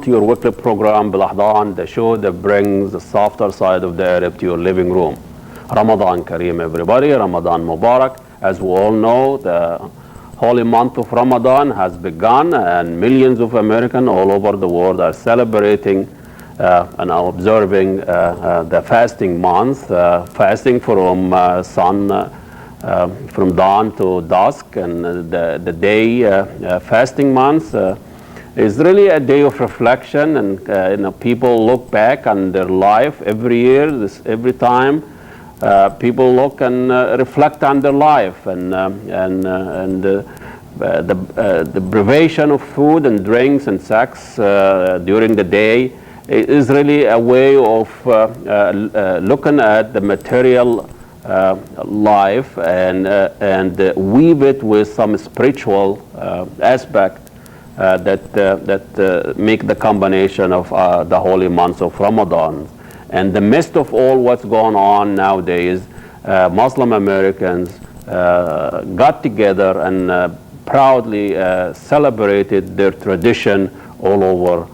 to your weekly program Bilahdan, the show that brings the softer side of the Arab to your living room. Ramadan Kareem, everybody. Ramadan Mubarak. As we all know, the holy month of Ramadan has begun, and millions of Americans all over the world are celebrating and are observing the fasting month, fasting from from dawn to dusk, and the day fasting month is really a day of reflection, and people look back on their life every year, every time. People look and reflect on their life, and the privation of food and drinks and sex during the day is really a way of looking at the material life and weave it with some spiritual aspect that make the combination of the holy months of Ramadan. And the midst of all what's going on nowadays, Muslim Americans got together and proudly celebrated their tradition all over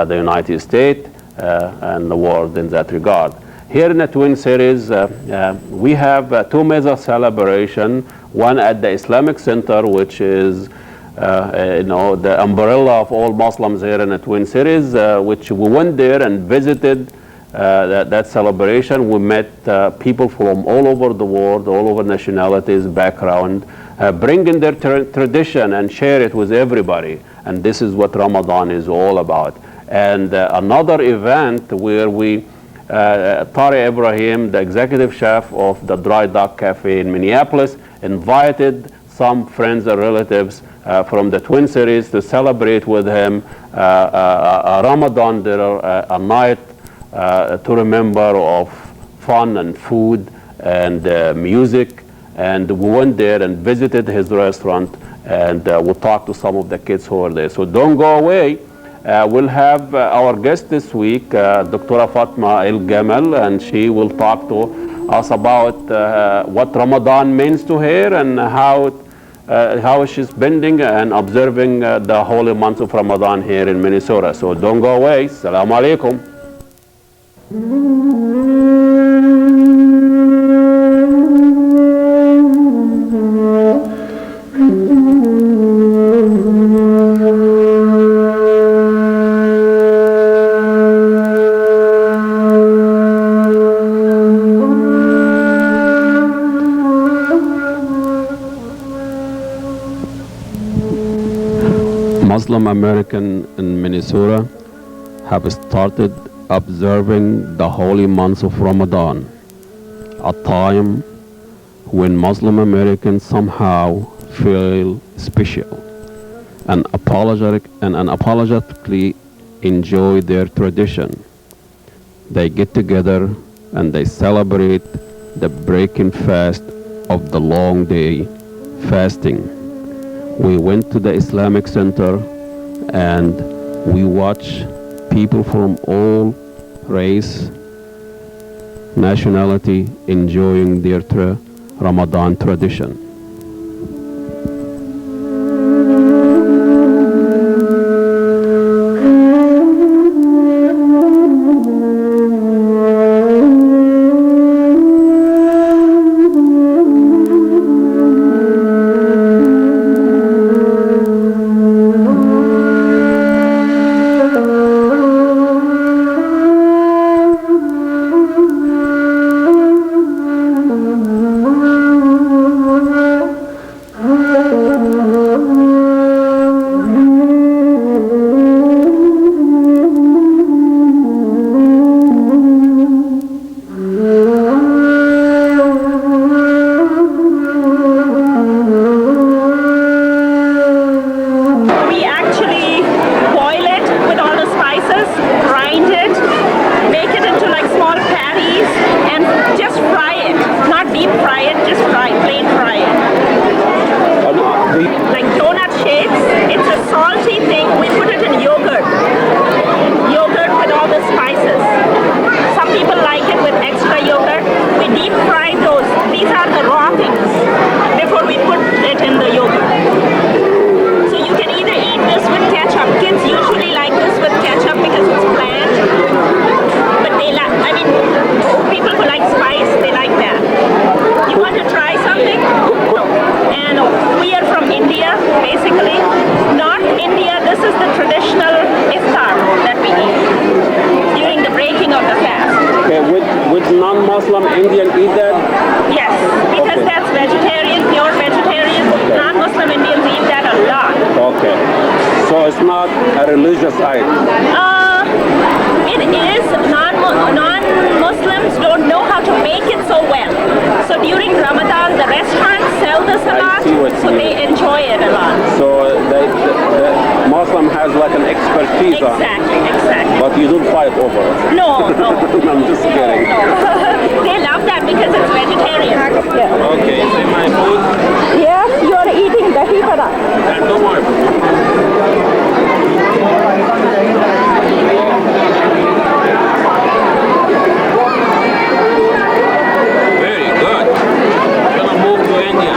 the United States and the world in that regard. Here in the Twin Cities, we have two major celebrations. One at the Islamic Center, which is the umbrella of all Muslims here in the Twin Cities, which we went there and visited that celebration. We met people from all over the world, all over nationalities, background, bringing their tradition and share it with everybody. And this is what Ramadan is all about. And another event where we, Tari Ibrahim, the executive chef of the Dry Dock Cafe in Minneapolis, invited some friends and relatives from the Twin Cities to celebrate with him a Ramadan dinner, a night to remember of fun and food and music. And we went there and visited his restaurant, and we talked to some of the kids who are there. So don't go away. We'll have our guest this week, Dr. Fatma El Gamal, and she will talk to us about what Ramadan means to her and how she's spending and observing the holy month of Ramadan here in Minnesota. So don't go away. Assalamu alaikum. Muslim American in Minnesota have started observing the holy month of Ramadan, a time when Muslim Americans somehow feel special and unapologetically enjoy their tradition. They get together and they celebrate the breaking fast of the long day fasting. We went to the Islamic Center and we watched people from all race, nationality enjoying their Ramadan tradition. Muslims, non-Muslim, Indian eat that? Yes, because that's vegetarian, pure vegetarian. Non-Muslim Indians eat that a lot. Okay. So it's not a religious item. It is. Non-Muslims don't know how to make it so well. So during Ramadan, the restaurants sell this a lot, so they enjoy it a lot. So the Muslim has like an expertise on it. Exactly. But you don't fight over it. No. I'm just kidding. No. They love that because it's vegetarian. Yeah. Okay, is it my food? Yes, you are eating dahi vada. Don't worry. Very good. I'm gonna move to India.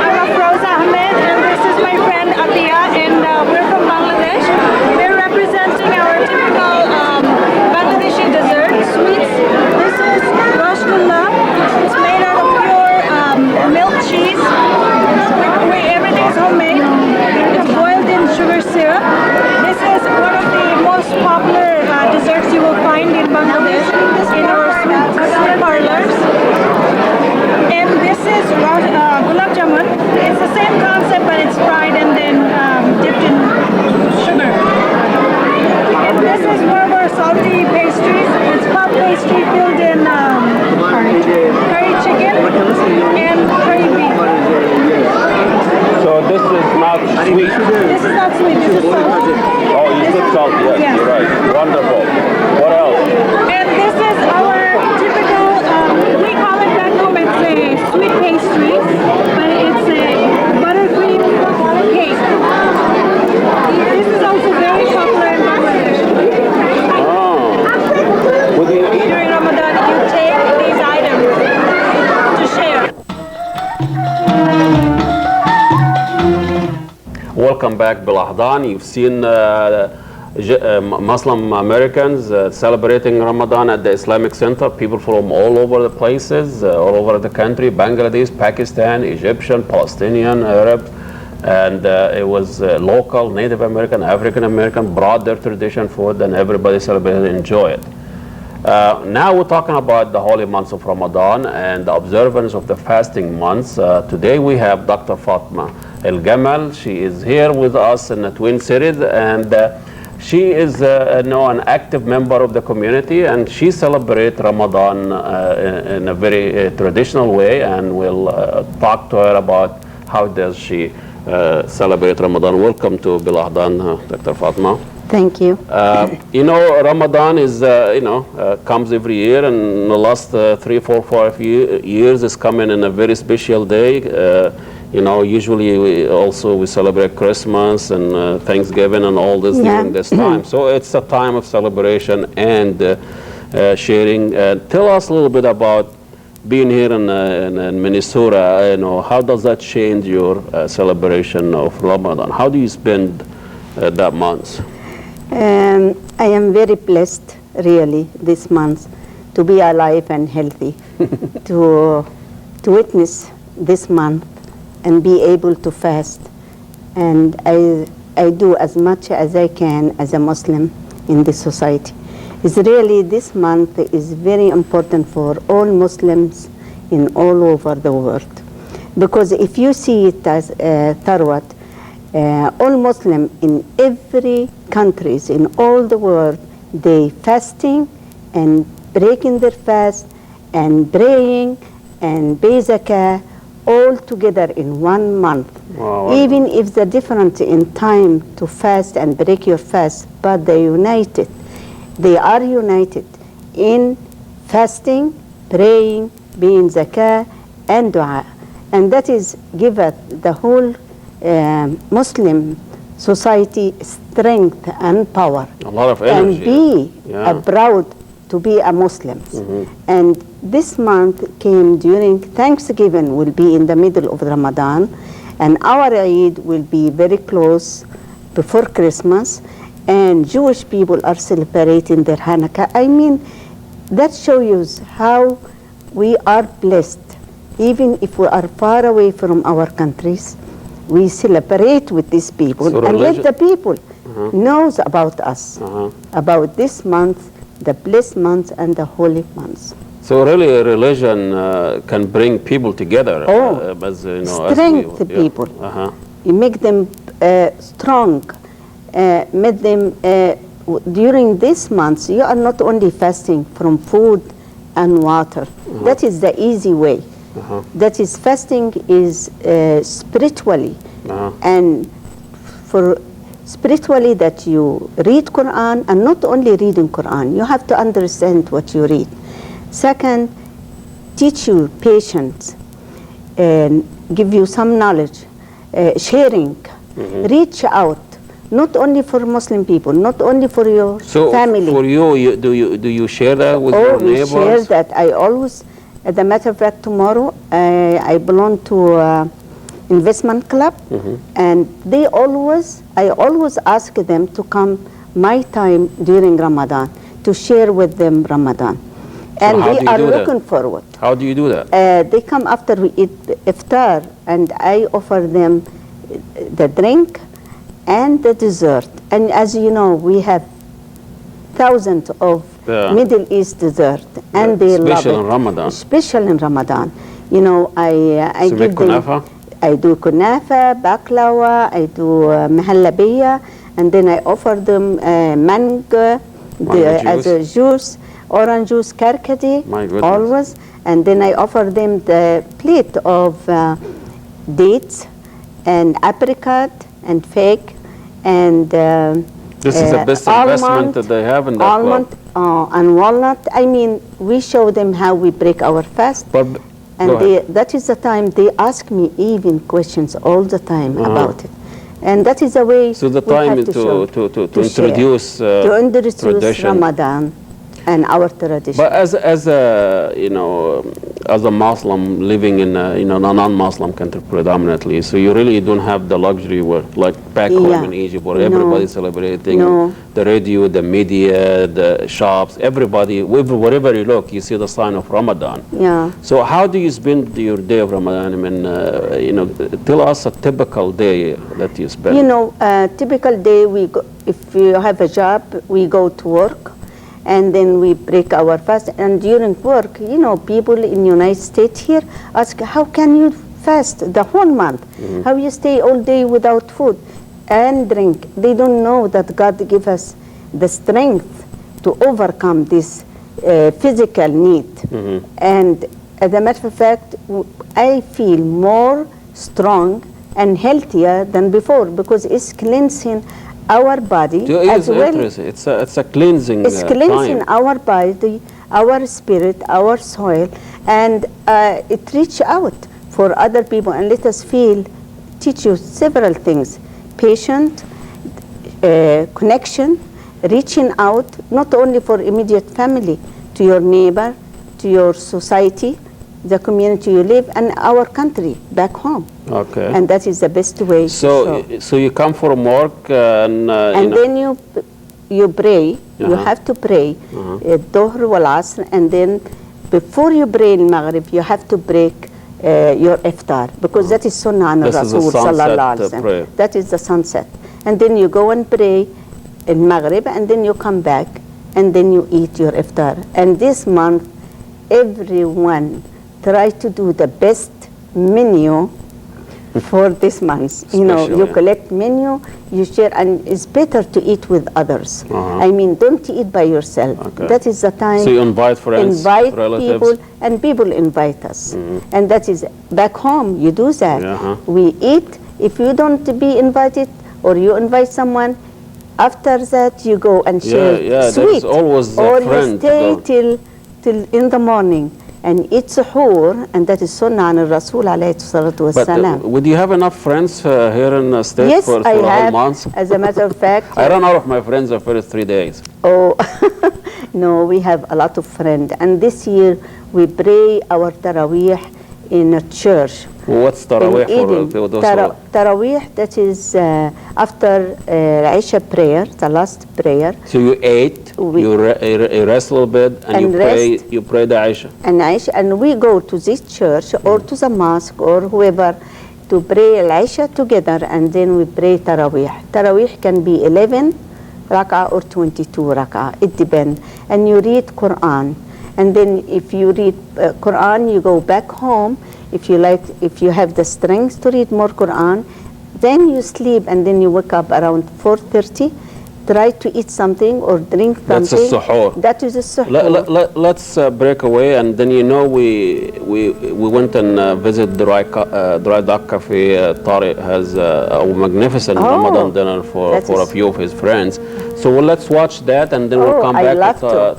I'm Afroz Ahmed, and this is my friend Atia, and we're from Bangladesh. We're representing our typical Bangladeshi dessert sweets. This is Rasgulla. It's made out of pure milk cheese. Everything's homemade. It's boiled in sugar syrup. This is one of the most popular desserts you will find in Bangladesh in our sweet parlors. And this is gulab jamun. It's the same concept, but it's fried and then dipped in sugar. And this is one of our salty pastries. It's puff pastry filled in curry chicken and curry beef. So this is not sweet. This is not sweet. This is salty. Oh, you said salt. Yes, Yes. you're right. Wonderful. What else? And this is our typical, we call it back home, it's a sweet pastry, but it's a buttercream cake. This is also very popular in Bangladesh. Oh. Would you eat? During Ramadan, you take these items to share. Welcome back, Bilahdan. You've seen Muslim Americans celebrating Ramadan at the Islamic Center. People from all over the places, all over the country, Bangladesh, Pakistan, Egyptian, Palestinian, Arab. And it was local, Native American, African American, brought their tradition food, and everybody celebrated and enjoyed it. Now we're talking about the holy months of Ramadan and the observance of the fasting months. Today we have Dr. Fatma El-Gamal. She is here with us in the Twin Cities, and she is an active member of the community, and she celebrates Ramadan in a very traditional way, and we'll talk to her about how does she celebrate Ramadan. Welcome to Bilahdan, Dr. Fatma. Thank you. Ramadan is, comes every year, and the last 3, 4, 5 years is coming in a very special day. Usually we celebrate Christmas and Thanksgiving and all this during this time. So it's a time of celebration and sharing. Tell us a little bit about being here in Minnesota. How does that change your celebration of Ramadan? How do you spend that month? I am very blessed, really, this month to be alive and healthy, to witness this month and be able to fast. And I do as much as I can as a Muslim in this society. It's really, this month is very important for all Muslims in all over the world. Because if you see it as Tharwat, all Muslim in every countries in all the world, they fasting and breaking their fast and praying and pay zakah all together in 1 month. Wow. Even if the difference in time to fast and break your fast, but they united. They are united in fasting, praying, paying zakah and dua. And that is give the whole Muslim society strength and power. A lot of energy. And be proud to be a Muslim. And this month came during Thanksgiving, will be in the middle of Ramadan, and our Eid will be very close before Christmas, and Jewish people are celebrating their Hanukkah. I mean, that shows how we are blessed, even if we are far away from our countries. we celebrate with these people, So and let religion- the people knows about us, about this month, the blessed month and the holy month. So really, religion can bring people together. Oh, as, you know, strength the people. You make them strong, make them, during this month, you are not only fasting from food and water. That is the easy way. That is, fasting is spiritually, and for spiritually that you read Quran, and not only reading Quran, you have to understand what you read. Second, teach you patience, and give you some knowledge, sharing, reach out, not only for Muslim people, not only for your So family. for you, do you share that with your Oh, we neighbors? share that. I always, as a matter of fact, tomorrow I belong to investment club, and I always ask them to come my time during Ramadan to share with them Ramadan, and how they do you are do that? looking forward. How do you do that? They come after we eat iftar, and I offer them the drink and the dessert. And as you know, we have thousands of Yeah. Middle East dessert, and they love it. Especially in Ramadan. Especially in Ramadan. You know, I So make give them. kunafa? I do kunafa, baklawa, I do mahalabiya, and then I offer them mango, as a juice, orange juice, karkadi, My goodness. always. And then I offer them the plate of dates and apricot and fig and This is the best investment that they have in that almond club. and walnut. I mean, we show them how we break our fast. But And go ahead. that is the time they ask me even questions all the time about it. And that is the way So the we time have is show, to share, introduce to introduce tradition. Ramadan and our tradition. But as a you know as a Muslim living in a non-Muslim country predominantly, so you really don't have the luxury where like back home Yeah. in Egypt where No. everybody's celebrating No. the radio, the media, the shops, everybody wherever you look, you see the sign of Ramadan. Yeah. So how do you spend your day of Ramadan? I mean, tell us a typical day that you spend. You know, typical day, if you have a job, we go to work, and then we break our fast. And during work, you know, people in United States here ask, how can you fast the whole month? How you stay all day without food and drink? They don't know that God give us the strength to overcome this physical need. And as a matter of fact, I feel more strong and healthier than before because it's cleansing our body as well. Interesting. It's a cleansing It's cleansing time. our body, our spirit, our soil, and it reach out for other people and let us teach you several things: patient, connection, reaching out not only for immediate family, to your neighbor, to your society, the community you live, and our country back home. Okay. And that is the best way. to show. So you come from work and And then you pray. You have to pray Dhuhr wal Asr, and then before you pray in Maghrib, you have to break your iftar because that is Sunnah on This is the Rasul sunset, sallallahu alaihi wasallam. prayer. That is the sunset, and then you go and pray in Maghrib, and then you come back, and then you eat your iftar. And this month, everyone try to do the best menu for this month. You know, you Special, yeah. collect menu, you share, and it's better to eat with others. I mean, don't eat by yourself. Okay. That is the time. So you invite friends, invite relatives? people, and people invite us. And that is back home. You do that. Yeah. We eat. If you don't be invited, or you invite someone, after that you go and share yeah, sweet, there's always a or friend you to stay go. till in the morning. And it's suhoor, and that is sunnah on Rasul alayhi salatu But wassalam. would you have enough friends here in the States Yes, for I a whole have. month? As a matter of fact, I ran out of my friends the first 3 days. oh, no, we have a lot of friends. And this year we pray our Taraweeh in a church. What's In Taraweeh Eden. for those Taraweeh, that is after Isha prayer, the last prayer. So you ate, you rest a little bit, and you pray the Aisha. And we go to this church or to the mosque or whoever to pray al-Isha together, and then we pray Taraweeh. Taraweeh can be 11 rak'ah or 22 rak'ah. It depends. And you read Quran. And then if you read Quran, you go back home. If you have the strength to read more Quran, then you sleep, and then you wake up around 4:30. Try to eat something or drink something. That's a suhoor. That is a suhoor. Let's break away, and then we went and visited the Dry Duck Cafe. Tariq has a magnificent Ramadan dinner for a few of his friends. So let's watch that, and then we'll come back back to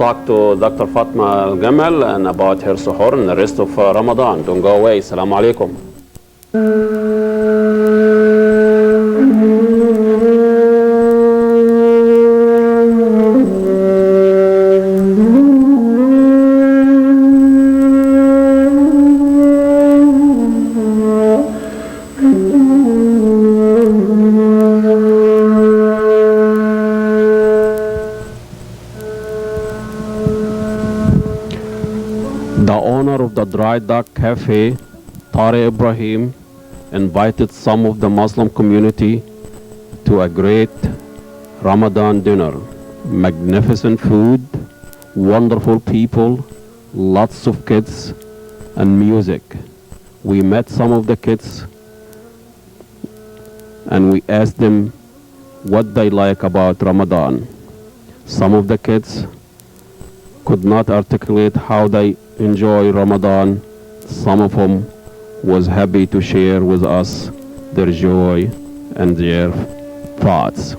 talk to Dr. Fatma Al-Gamal and about her suhoor and the rest of Ramadan. Don't go away. Assalamu alaikum. The owner of the Dry Duck Cafe, Tariq Ibrahim, invited some of the Muslim community to a great Ramadan dinner. Magnificent food, wonderful people, lots of kids, and music. We met some of the kids and we asked them what they like about Ramadan. Some of the kids could not articulate how they enjoy Ramadan. Some of them was happy to share with us their joy and their thoughts.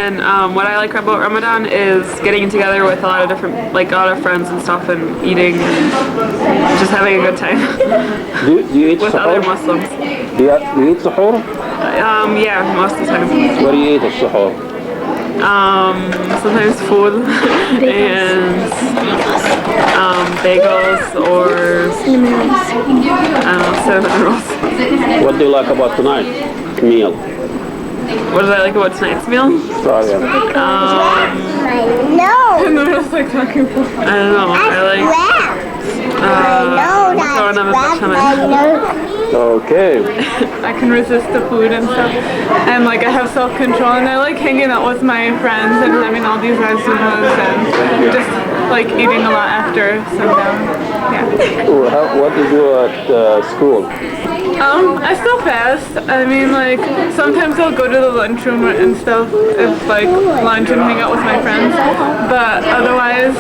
And what I like about Ramadan is getting together with a lot of friends and stuff, and eating and just having a good time. Do you eat with suhoor? Other Muslims. Do you eat suhoor? Yeah, most of the time. What do you eat at suhoor? Sometimes food and bagels or cinnamon rolls. What do you like about tonight's meal? What did I like about tonight's meal? Sorry. I don't know what else like talking about. I don't know. I like Okay. I can resist the food and stuff, and I have self-control, and I like hanging out with my friends and having all these razumas and just eating a lot after sundown. Yeah. What do you do at school? I still fast. I mean, sometimes I'll go to the lunchroom and stuff, if lunch and hang out with my friends. But otherwise,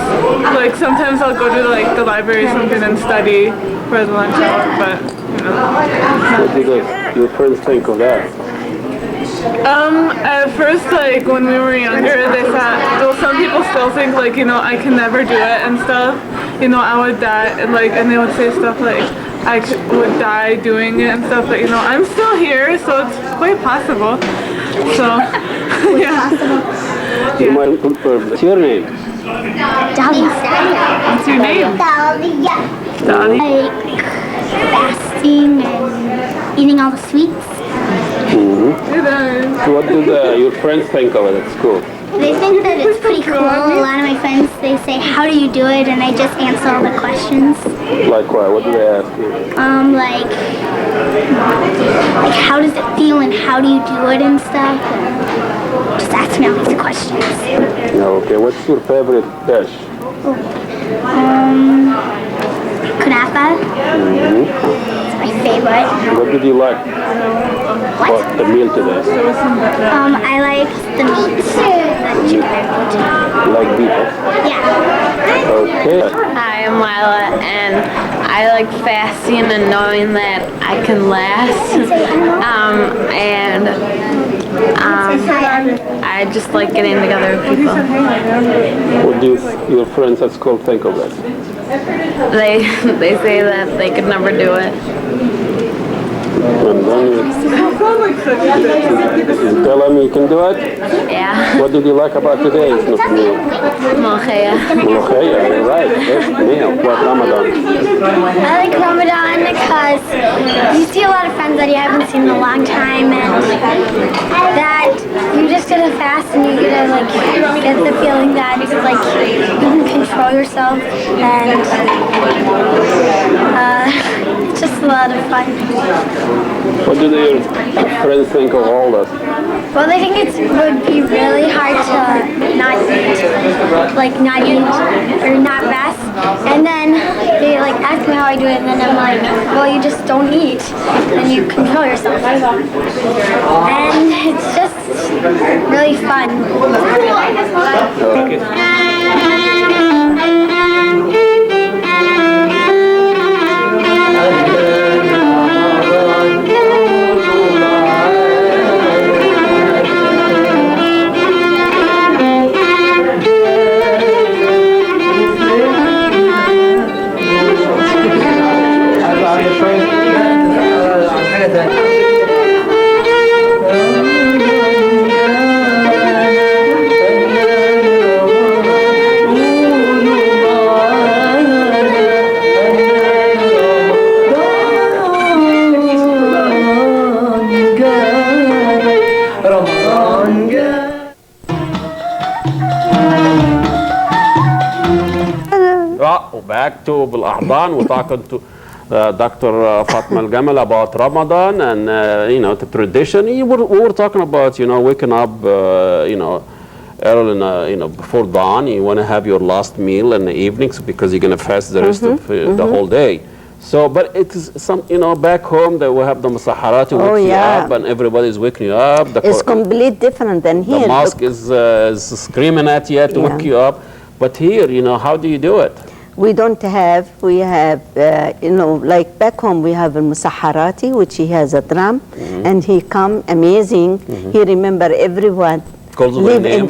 sometimes I'll go to the library or something and study for the lunch hour. But What do your friends think of that? At first, when we were younger, they thought, well, some people still think, I can never do it and stuff. I would die, and they would say stuff I would die doing it and stuff, but I'm still here, so it's quite possible. So, yeah. You might confirm. What's your name? What's your name? Dahlia. Fasting and eating all the sweets. So what do your friends think of it at school? They think that it's pretty cool. A lot of my friends, they say, how do you do it? And I just answer all the questions. Like what? What do they ask you? Like how does it feel and how do you do it and stuff? And just ask me all these questions. Okay, what's your favorite dish? Kunafa. It's my favorite. What did you like? What? The meal today? I like the meat. The chicken meat. Like beef? Yeah. Okay. Hi, I'm Lila, and I like fasting and knowing that I can last. And I just like getting together with people. What do your friends at school think of it? They say that they could never do it. And then you tell them you can do it? Yeah. What did you like about today's meal? Malkhaya. Malkhaya, you're right. Best meal. What Ramadan? I like Ramadan because you see a lot of friends that you haven't seen in a long time, and that you just get to fast and you get to like get the feeling that like you can control yourself, and it's just a lot of fun. What do your friends think of all this? Well, they think it would be really hard to not eat or not rest, and then they like ask me how I do it, and then I'm like, well, you just don't eat, and you control yourself, and it's just really fun. Back to بالأحضان. We're talking to Dr. Fatma Al-Gamal about Ramadan and you know, the tradition. We were talking about, you know, waking up you know, early you know, before dawn. You want to have your last meal in the evenings because you're going to fast the rest of the whole day. So, but it is some, you know, back home they will have the musaharati wake you up, and everybody's waking you up. It's completely different than here. The mosque is screaming at you to wake you up. But here, you know, how do you do it? We don't have, we have, you know, like back home we have a musaharati, which he has a drum, and he come amazing. He remember everyone. Calls you by name?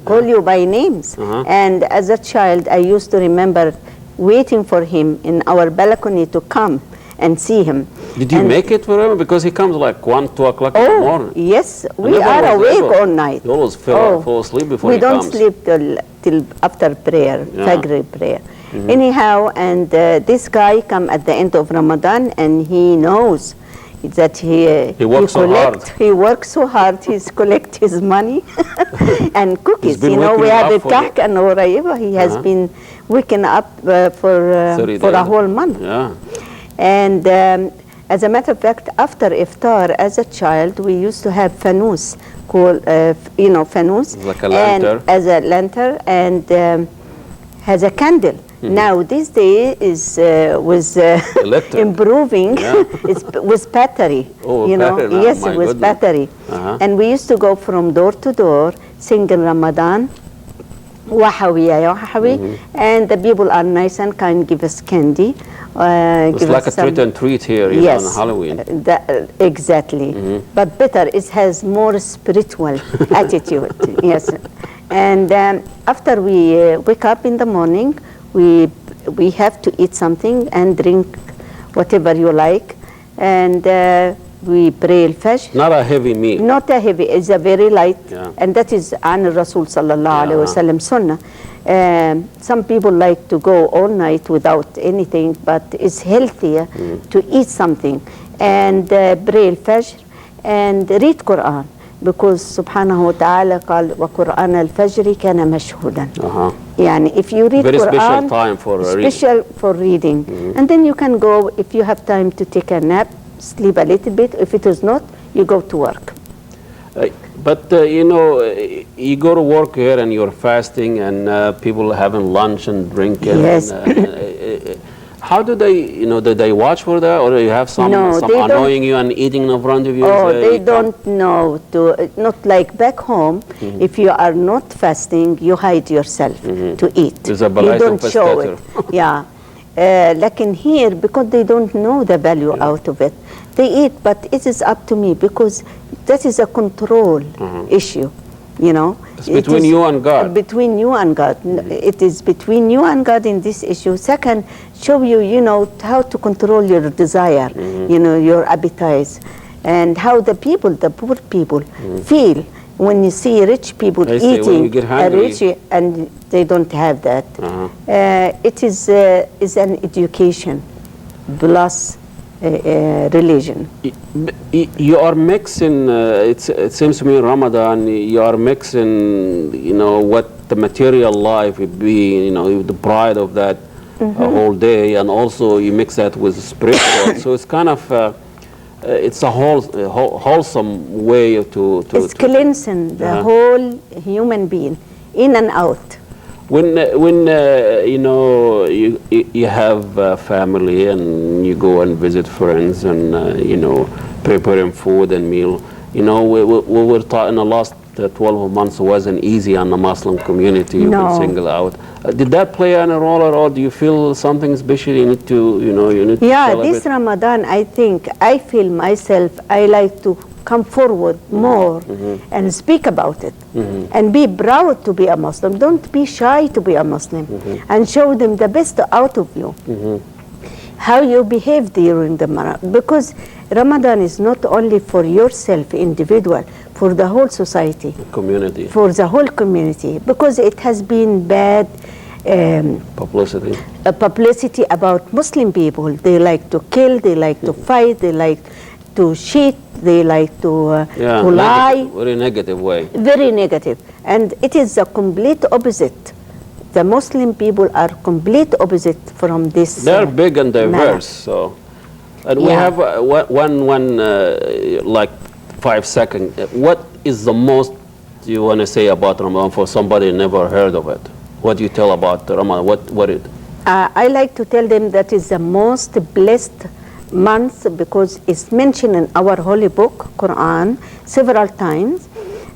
Call you by names. And as a child, I used to remember waiting for him in our balcony to come and see him. Did you make it for him? Because he comes like 1, 2 o'clock in the morning. Yes, we are awake all night. You always fall asleep before he comes. We don't sleep till after prayer, Fajr prayer. Anyhow, and this guy come at the end of Ramadan, and he knows that he works so hard. He works so hard. He's collect his money and cookies. You know, we have a kahk and whatever. He has been waking up for a whole month. Yeah. And as a matter of fact, after iftar, as a child, we used to have fanus, called you know, fanus, like a lantern, and as a lantern, and has a candle. Now this day is was improving. It's with battery. Oh, you know, battery. yes, with battery. And we used to go from door to door, singing Ramadan, Wahawi ya Wahawi, and the people are nice and kind, give us candy. It's like a treat and treat here, you know, on Halloween. Exactly. But better, it has more spiritual attitude. Yes. And after we wake up in the morning, we have to eat something and drink whatever you like, and we pray al-Fajr. Not a heavy meal. Not a heavy, it's a very light, and that is an Rasul sallallahu alaihi wasallam sunnah. Some people like to go all night without anything, but it's healthier to eat something and pray al-Fajr and read Quran. Because subhanahu wa ta'ala قال وقرآن الفجر كان مشهودا. يعني if you read very Quran, special time for reading. Special for reading. And then you can go, if you have time to take a nap, sleep a little bit. If it is not, you go to work. But you know, you go to work here and you're fasting and people having lunch and drinking. Yes. And, how do they, you know, do they watch for that, or do you have some annoying you and eating in front of you? Oh, they don't know. Not like back home. If you are not fasting, you hide yourself to eat. You don't show it. Yeah. Like in here, because they don't know the value out of it, they eat. But it is up to me, because that is a control issue, you know. It's between you and God. Between you and God. It is between you and God in this issue. Second, show you, you know, how to control your desire, you know, your appetites, and how the people, the poor people, feel when you see rich people eating rich and they don't have that. It is an education plus religion. You are mixing, it seems to me in Ramadan, you are mixing, you know, what the material life would be, you know, the pride of that whole day, and also you mix that with spiritual. So it's kind of, it's a wholesome way to it's cleansing the whole human being, in and out. When you know, you have family and you go and visit friends and you know, preparing food and meal, you know, we were taught in the last 12 months wasn't easy on the Muslim community. You've been singled out. Did that play any role at all? Do you feel something special you need to, you know, you need to celebrate? This Ramadan, I think, I feel myself, I like to come forward more and speak about it and be proud to be a Muslim. Don't be shy to be a Muslim and show them the best out of you. How you behave during the Ramadan, because Ramadan is not only for yourself, individual, for the whole society. Community. For the whole community, because it has been bad publicity about Muslim people. They like to kill, they like to fight, they like to cheat, they like to lie. Very negative way. Very negative. And it is the complete opposite. The Muslim people are complete opposite from this. They're big and diverse. So, and we have one like 5 seconds. What is the most you want to say about Ramadan for somebody never heard of it? What do you tell about Ramadan? What it? I like to tell them that is the most blessed month because it's mentioned in our holy book, Quran, several times.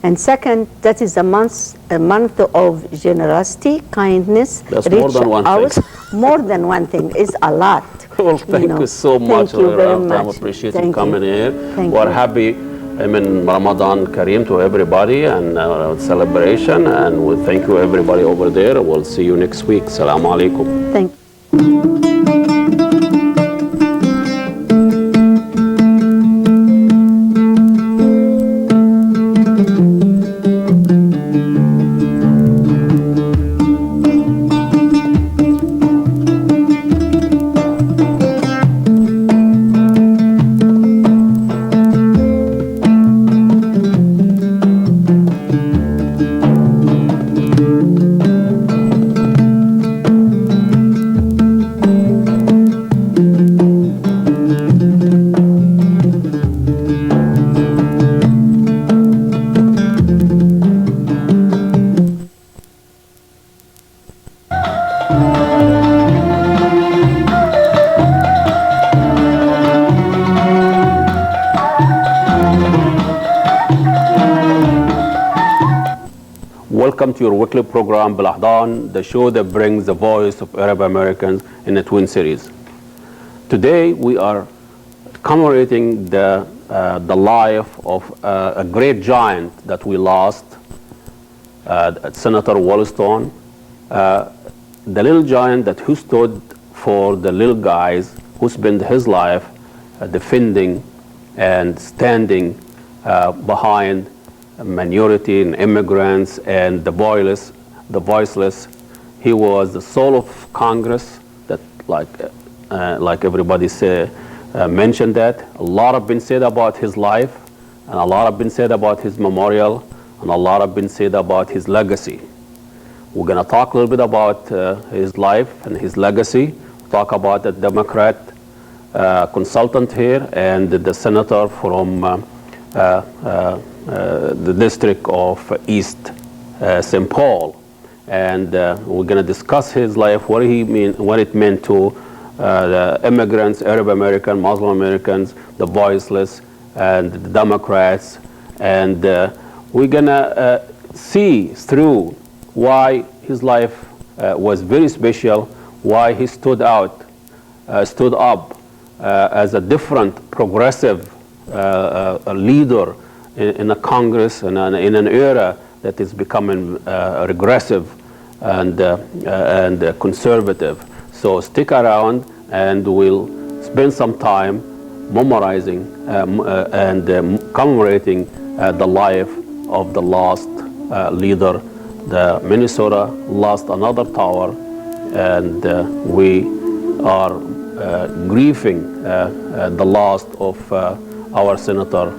And second, that is a month of generosity, kindness. That's more than one thing. More than one thing. It's a lot. Well, thank you so much. Thank you very much. I appreciate you coming here. We're happy. I mean, Ramadan Kareem to everybody and celebration. And we thank you everybody over there. We'll see you next week. Assalamu alaikum. Thank you. Welcome to your weekly program, Balahdan, the show that brings the voice of Arab Americans in the Twin Cities. Today we are commemorating the life of a great giant that we lost, Senator Williston, the little giant that who stood for the little guys who spent his life defending and standing behind minority and immigrants and the voiceless. He was the soul of Congress that, like everybody mentioned that. A lot have been said about his life, and a lot have been said about his memorial, and a lot have been said about his legacy. We're going to talk a little bit about his life and his legacy, talk about the Democrat consultant here and the senator from the district of East St. Paul, and we're going to discuss his life, what it meant to the immigrants, Arab American, Muslim Americans, the voiceless, and the Democrats, and we're going to see through why his life was very special, why he stood up as a different progressive leader in a Congress and in an era that is becoming regressive and conservative. So stick around, and we'll spend some time memorizing and commemorating the life of the last leader. The Minnesota lost another tower, and we are grieving the loss of our Senator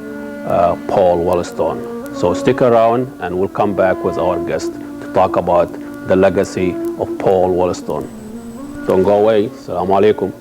Paul Wellstone. So stick around, and we'll come back with our guest to talk about the legacy of Paul Wellstone. Don't go away. Assalamu alaikum.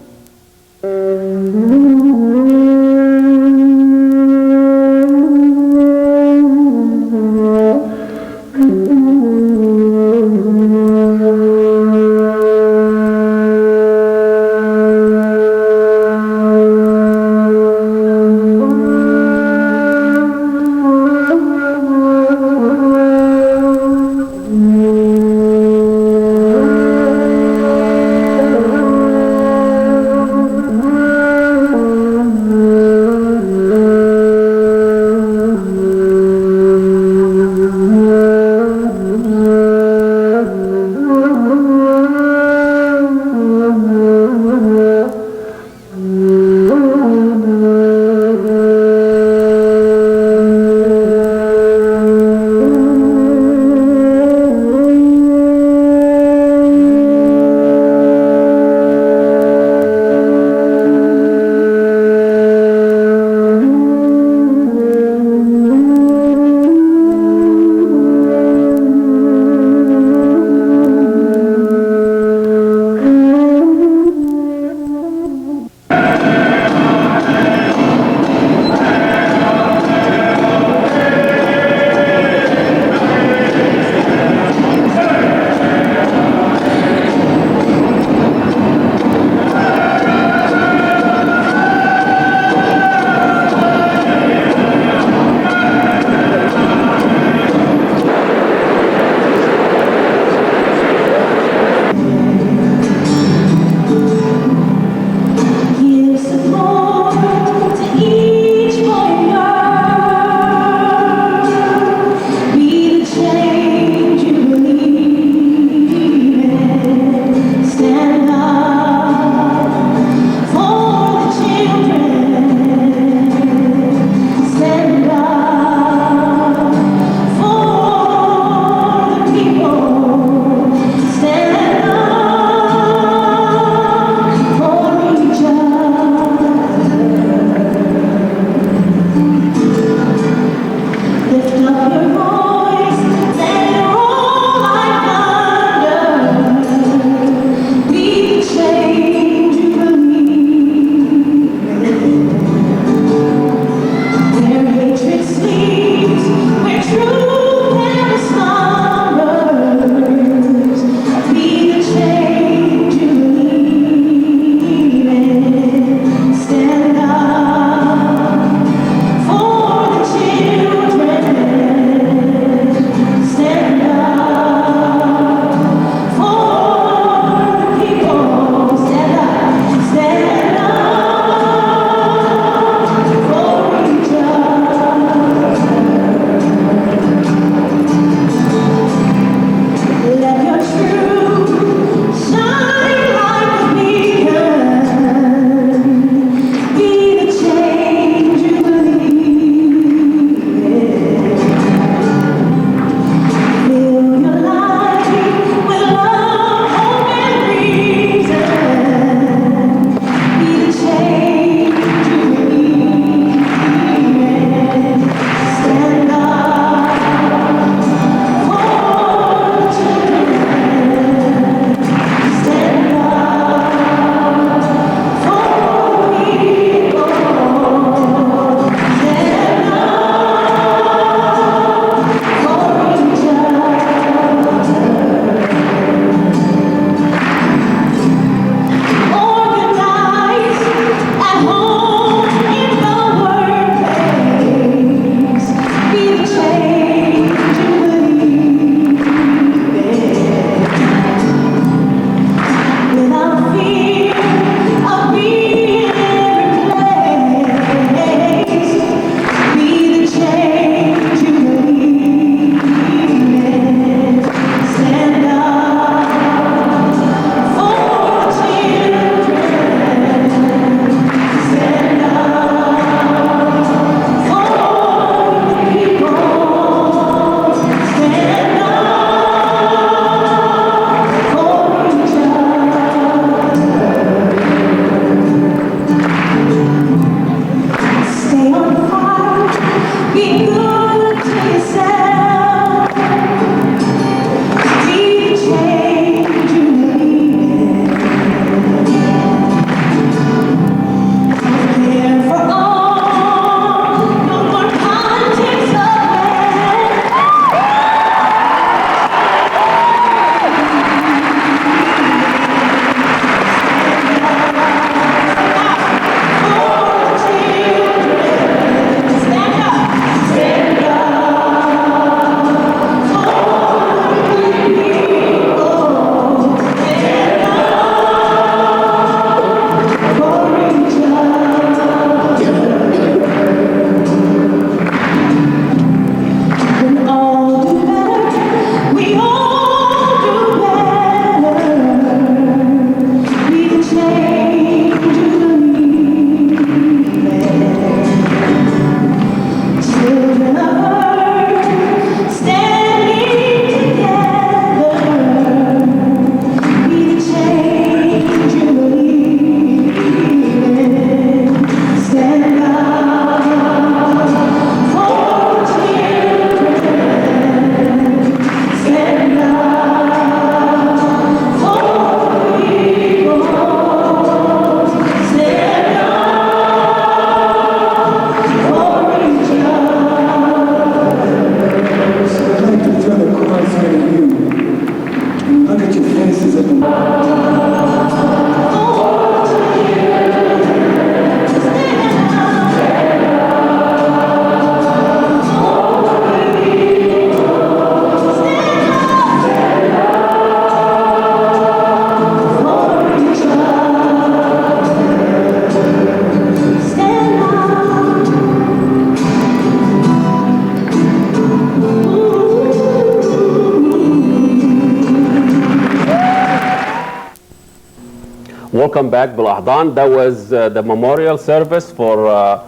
Welcome back, Bil Ahdan. That was the memorial service for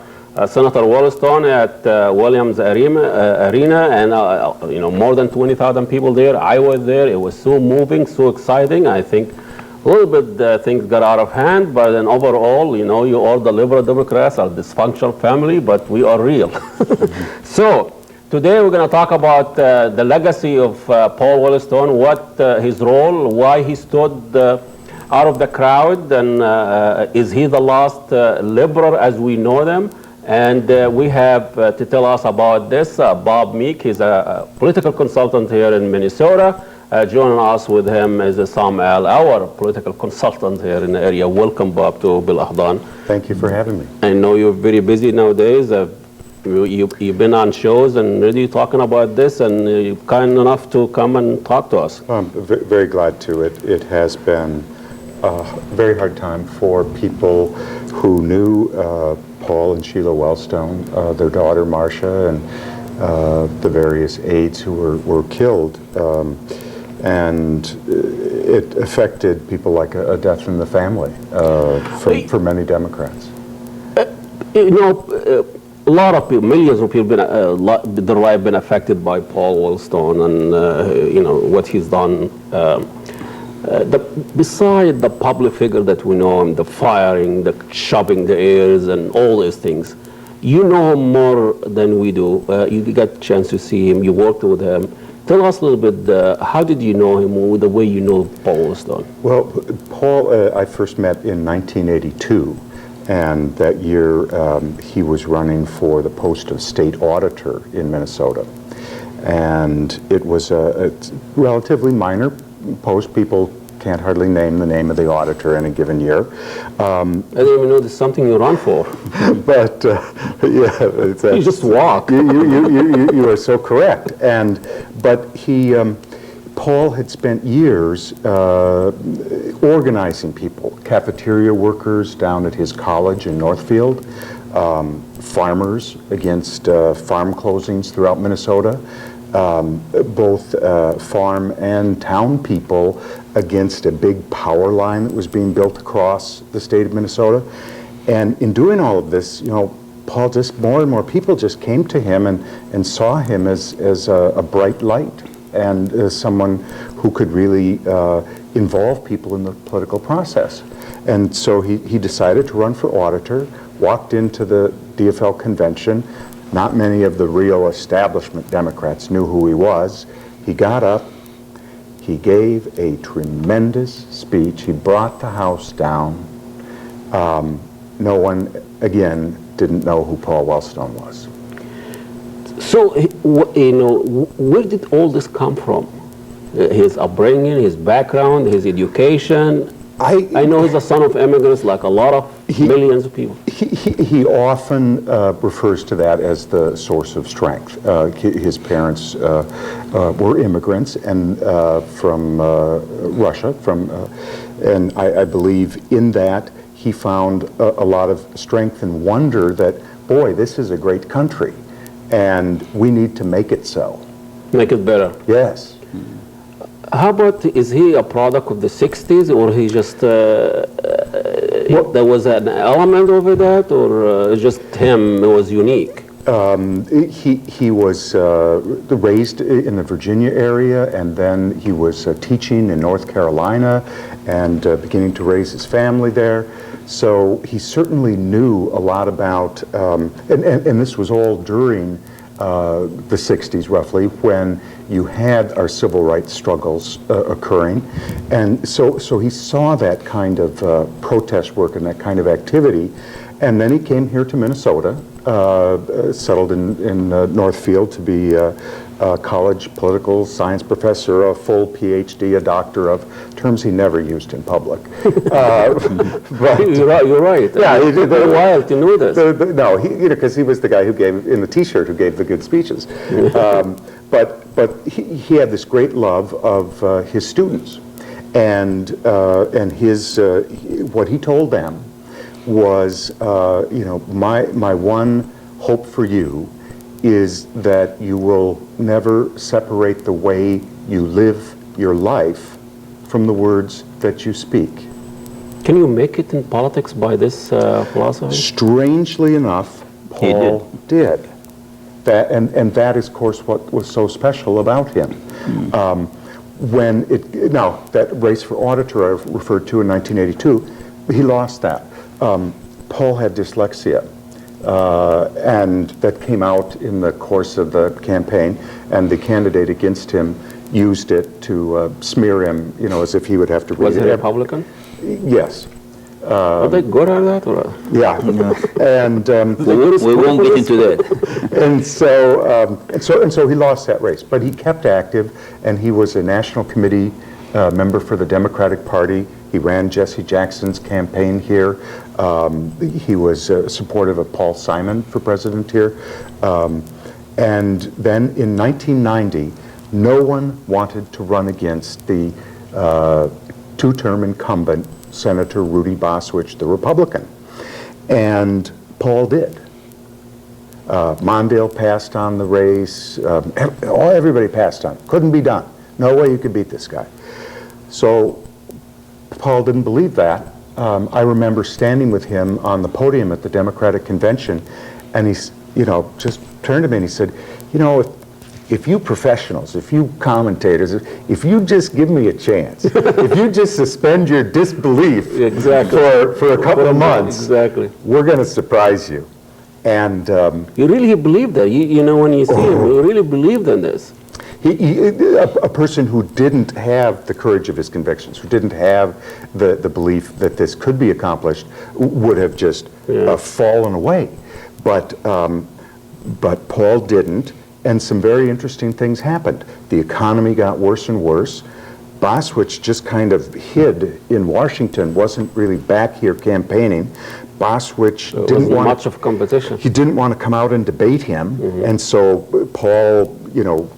Senator Williston at Williams Arena, and more than 20,000 people there. I was there. It was so moving, so exciting. I think a little bit things got out of hand, but then overall, you all the liberal Democrats are a dysfunctional family, but we are real. So today we're going to talk about the legacy of Paul Wellstone, what his role, why he stood out of the crowd, and is he the last liberal as we know them? And we have to tell us about this Bob Meek. He's a political consultant here in Minnesota. Joining us with him is Sam Al, our political consultant here in the area. Welcome, Bob, to Bil Ahdan. Thank you for having me. I know you're very busy nowadays. You've been on shows and really talking about this, and you're kind enough to come and talk to us. I'm very glad to. It has been a very hard time for people who knew Paul and Sheila Wellstone, their daughter Marcia, and the various aides who were killed. And it affected people like a death in the family for many Democrats. A lot of people, millions of people, their life been affected by Paul Wellstone and what he's done. Beside the public figure that we know him, the firing, the chopping the ears, and all these things, you know him more than we do. You got a chance to see him. You worked with him. Tell us a little bit. How did you know him, with the way you know Paul Wellstone? Well, Paul, I first met in 1982. And that year, he was running for the post of state auditor in Minnesota. And it was a relatively minor post. People can't hardly name the name of the auditor in a given year. I didn't even know there's something you run for. But, yeah. You just walk. You are so correct. But Paul had spent years organizing people, cafeteria workers down at his college in Northfield, farmers against farm closings throughout Minnesota, both farm and town people against a big power line that was being built across the state of Minnesota. And in doing all of this, Paul, just more and more people just came to him and saw him as a bright light, and someone who could really involve people in the political process. And so he decided to run for auditor, walked into the DFL convention. Not many of the real establishment Democrats knew who he was. He got up, he gave a tremendous speech. He brought the House down. No one, again, didn't know who Paul Wellstone was. So, where did all this come from? His upbringing, his background, his education? I know he's a son of immigrants like a lot of millions of people. He often refers to that as the source of strength. His parents were immigrants and from Russia, and I believe in that he found a lot of strength and wonder that, boy, this is a great country. And we need to make it so. Make it better. Yes. How about, is he a product of the 60s, or he just, there was an element over that, or just him was unique? He was raised in the Virginia area, and then he was teaching in North Carolina and beginning to raise his family there. So he certainly knew a lot about, and this was all during the 60s roughly, when you had our civil rights struggles occurring. And so he saw that kind of protest work and that kind of activity. And then he came here to Minnesota, settled in Northfield to be a college political science professor, a full PhD, a doctor of terms he never used in public. But you're right. Yeah, he did very wild to know this. No, because he was the guy who gave, in the T-shirt, who gave the good speeches. But he had this great love of his students, and his what he told them was, my one hope for you is that you will never separate the way you live your life from the words that you speak. Can you make it in politics by this philosophy? Strangely enough, Paul did. That, and that is, of course, what was so special about him. Now, that race for auditor I referred to in 1982, he lost that. Paul had dyslexia, and that came out in the course of the campaign, and the candidate against him used it to smear him, as if he would have to read it. Was he a Republican? Yes. Are they good at that? Or? Yeah. And we won't get into that. and so he lost that race, but he kept active, and he was a national committee member for the Democratic Party. He ran Jesse Jackson's campaign here. He was supportive of Paul Simon for president here. And then in 1990, no one wanted to run against the two-term incumbent Senator Rudy Boswich, the Republican. And Paul did. Mondale passed on the race. Everybody passed on. Couldn't be done. No way you could beat this guy. So Paul didn't believe that. I remember standing with him on the podium at the Democratic Convention, and he's, just turned to me and he said, if you professionals, if you commentators, if you just give me a chance, if you just suspend your disbelief for a couple of months, we're going to surprise you. And you really believe that. When you see him, you really believed in this. A person who didn't have the courage of his convictions, who didn't have the belief that this could be accomplished, would have just fallen away. But Paul didn't. And some very interesting things happened. The economy got worse and worse. Boswich just kind of hid in Washington, wasn't really back here campaigning. Boswich didn't want much of competition. He didn't want to come out and debate him, and so Paul,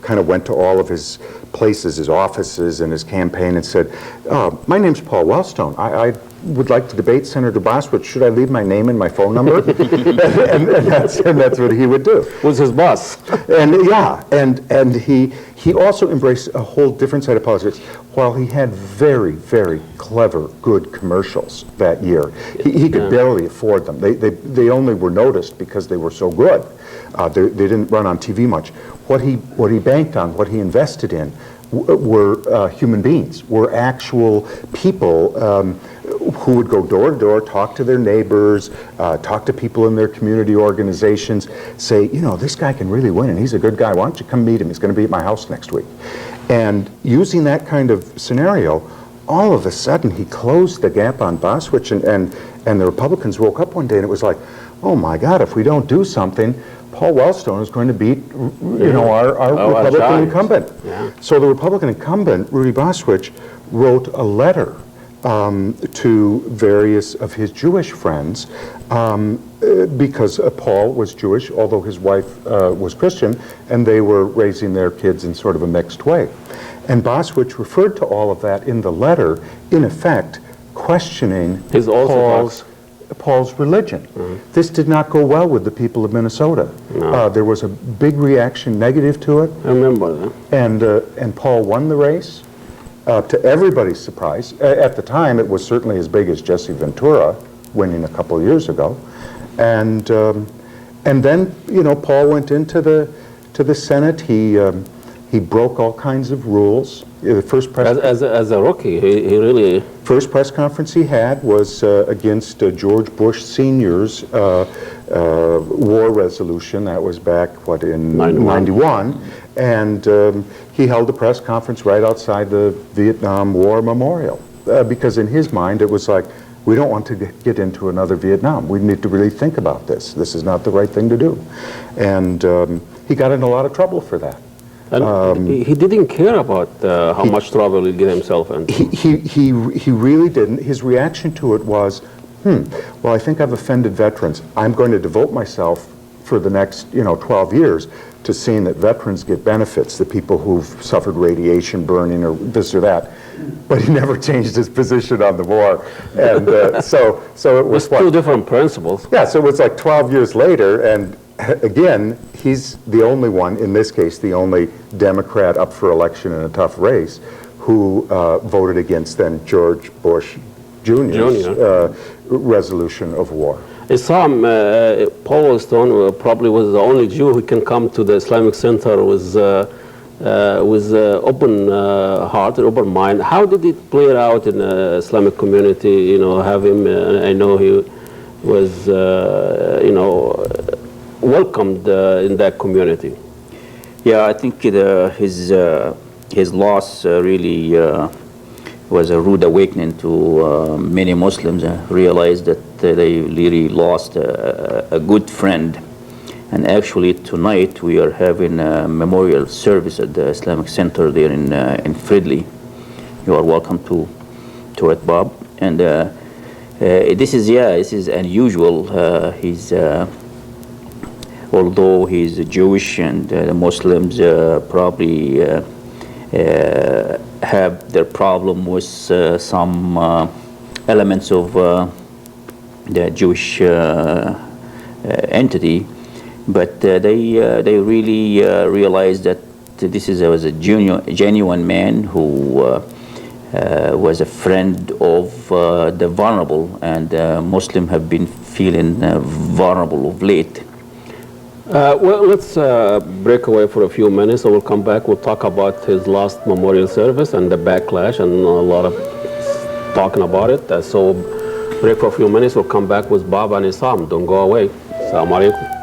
kind of went to all of his places, his offices, and his campaign, and said, "My name's Paul Wellstone. I would like to debate Senator Boswich. Should I leave my name and my phone number?" and that's what he would do. Was his boss. And he also embraced a whole different side of politics. While he had very, very clever, good commercials that year, he could barely afford them. They only were noticed because they were so good. They didn't run on TV much. What he banked on, what he invested in, were human beings, were actual people who would go door to door, talk to their neighbors, talk to people in their community organizations, say, this guy can really win and he's a good guy. Why don't you come meet him? He's going to be at my house next week. And using that kind of scenario, all of a sudden he closed the gap on Boswich, and the Republicans woke up one day and it was like, oh my God, if we don't do something, Paul Wellstone is going to beat, our Republican incumbent. Yeah. So the Republican incumbent, Rudy Boswich, wrote a letter to various of his Jewish friends because Paul was Jewish, although his wife was Christian, and they were raising their kids in sort of a mixed way. And Boswich referred to all of that in the letter, in effect, questioning Paul's religion. This did not go well with the people of Minnesota. No. There was a big reaction negative to it. I remember that. And Paul won the race. To everybody's surprise. At the time, it was certainly as big as Jesse Ventura winning a couple of years ago. And then, Paul went into the Senate. He broke all kinds of rules. The first press as a rookie, he really... First press conference he had was against George Bush Sr.'s war resolution. That was back, in 91. And he held a press conference right outside the Vietnam War Memorial. Because in his mind, it was like, we don't want to get into another Vietnam. We need to really think about this. This is not the right thing to do. And he got in a lot of trouble for that. And he didn't care about how much trouble he'd get himself in. He really didn't. His reaction to it was, well, I think I've offended veterans. I'm going to devote myself for the next 12 years to seeing that veterans get benefits, the people who've suffered radiation burning or this or that. But he never changed his position on the war. And so it was two different principles. Yeah, so it was like 12 years later, and again, he's the only one, in this case, the only Democrat up for election in a tough race, who voted against then George Bush Jr.'s Jr. resolution of war. Islam, Paul Wellstone probably was the only Jew who can come to the Islamic Center with open heart and open mind. How did it play out in the Islamic community? You know, have him. I know he was, you know, welcomed in that community. Yeah, I think his loss really was a rude awakening to many Muslims. Realized that they really lost a good friend. And actually tonight we are having a memorial service at the Islamic Center there in Fridley. You are welcome to it, Bob. And this is unusual. Although he's Jewish and the Muslims probably have their problem with some elements of the Jewish entity, but they really realized that this was a genuine man who was a friend of the vulnerable, and Muslims have been feeling vulnerable of late. Well, let's break away for a few minutes, so we'll come back. We'll talk about his last memorial service and the backlash, and a lot of talking about it. So break for a few minutes. We'll come back with Bob and Isam. Don't go away. Assalamu alaikum.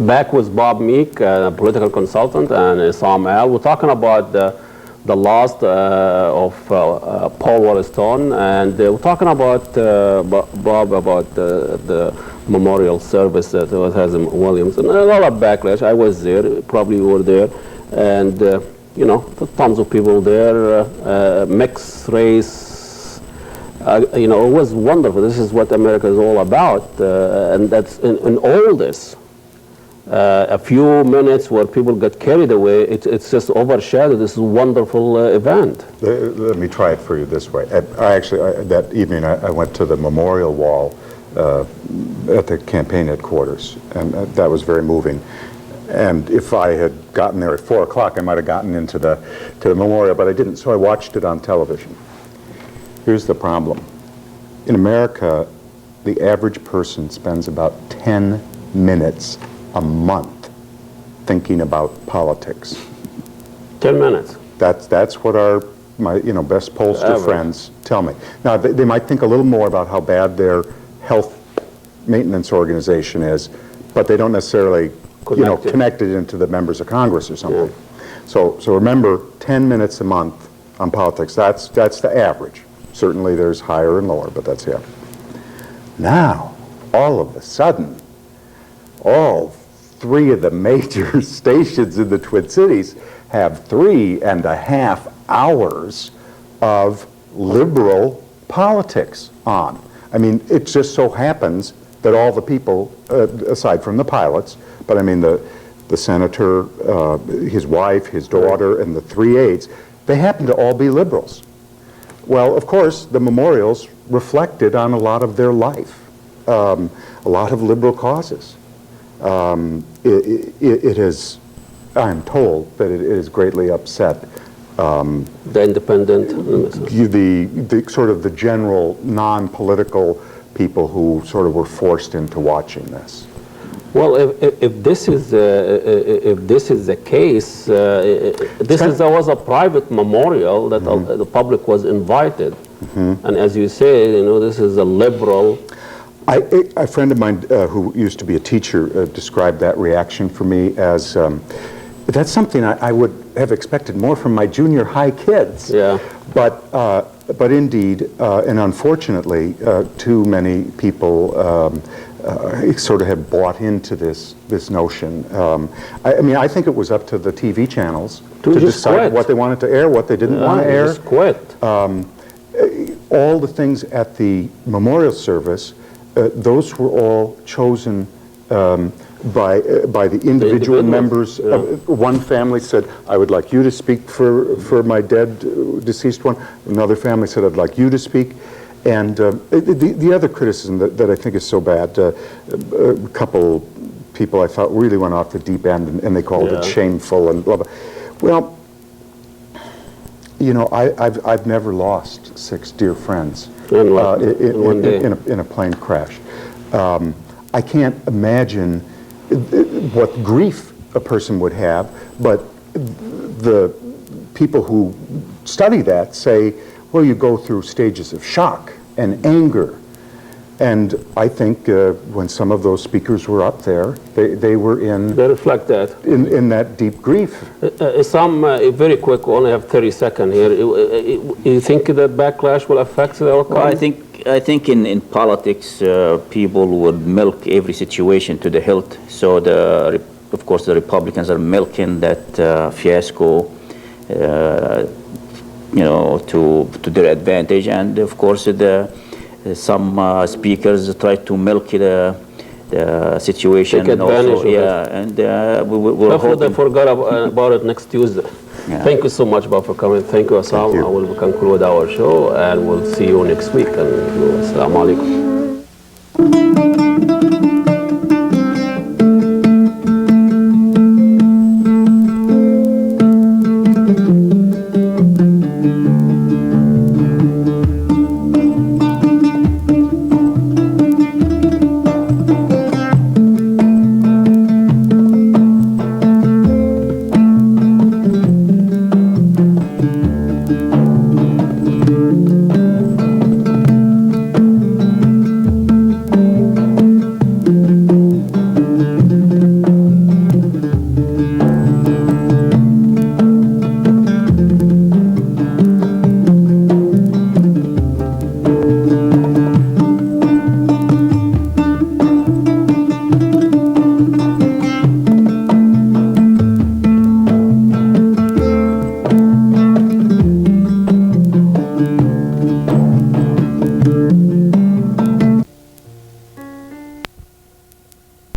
Back with Bob Meek, a political consultant, and Isam Al. We're talking about the loss of Paul Wellstone, and we're talking about Bob about the memorial service that was Hazim Williams, and a lot of backlash. I was there, probably you were there, and you know, tons of people there, mixed race. You know, it was wonderful. This is what America is all about, and that's in all this. a few minutes where people get carried away, it's just overshadowed this wonderful event. Let me try it for you this way. That evening I went to the memorial wall at the campaign headquarters, and that was very moving. And if I had gotten there at 4 o'clock, I might have gotten into the memorial, but I didn't, so I watched it on television. Here's the problem. In America, the average person spends about 10 minutes a month thinking about politics. 10 minutes. That's what my best pollster friends tell me. Now, they might think a little more about how bad their health maintenance organization is, but they don't necessarily connect it into the members of Congress or something. Yeah. So remember, 10 minutes a month on politics, that's the average. Certainly there's higher and lower, but that's the average. Now, all of a sudden, all 3 of the major stations in the Twin Cities have 3.5 hours of liberal politics on. I mean, it just so happens that all the people, aside from the pilots, but I mean the senator, his wife, his daughter, and the 3 aides, they happen to all be liberals. Well, of course, the memorials reflected on a lot of their life, a lot of liberal causes. It has, I'm told that it has greatly upset the independent, the sort of the general non-political people who sort of were forced into watching this. Well, if this is the case, there was a private memorial that the public was invited, and as you say, this is a liberal. A friend of mine who used to be a teacher described that reaction for me as that's something I would have expected more from my junior high kids. Yeah. But indeed, and unfortunately, too many people sort of have bought into this notion. I mean, I think it was up to the TV channels to decide what they wanted to air, what they didn't want to air. Just quit. All the things at the memorial service, those were all chosen by the individual members. Yeah. One family said, I would like you to speak for my dead, deceased one. Another family said, I'd like you to speak. And the other criticism that I think is so bad, a couple people I thought really went off the deep end, and they called it shameful and blah, blah. Well, I've never lost 6 dear friends in a plane crash. I can't imagine what grief a person would have, but the people who study that say, well, you go through stages of shock and anger. And I think when some of those speakers were up there, they were They reflect that. In that deep grief. Very quick, we only have 30 seconds here. You think that backlash will affect the outcome? Well, I think in politics, people would milk every situation to the hilt. So of course, the Republicans are milking that fiasco, to their advantage, and of course, some speakers try to milk the situation. Take advantage of it. And we're hoping they forgot about it next Tuesday. Yeah. Thank you so much, Bob, for coming. Thank you, Assam. I will conclude our show, and we'll see you next week. And Assalamu alaikum.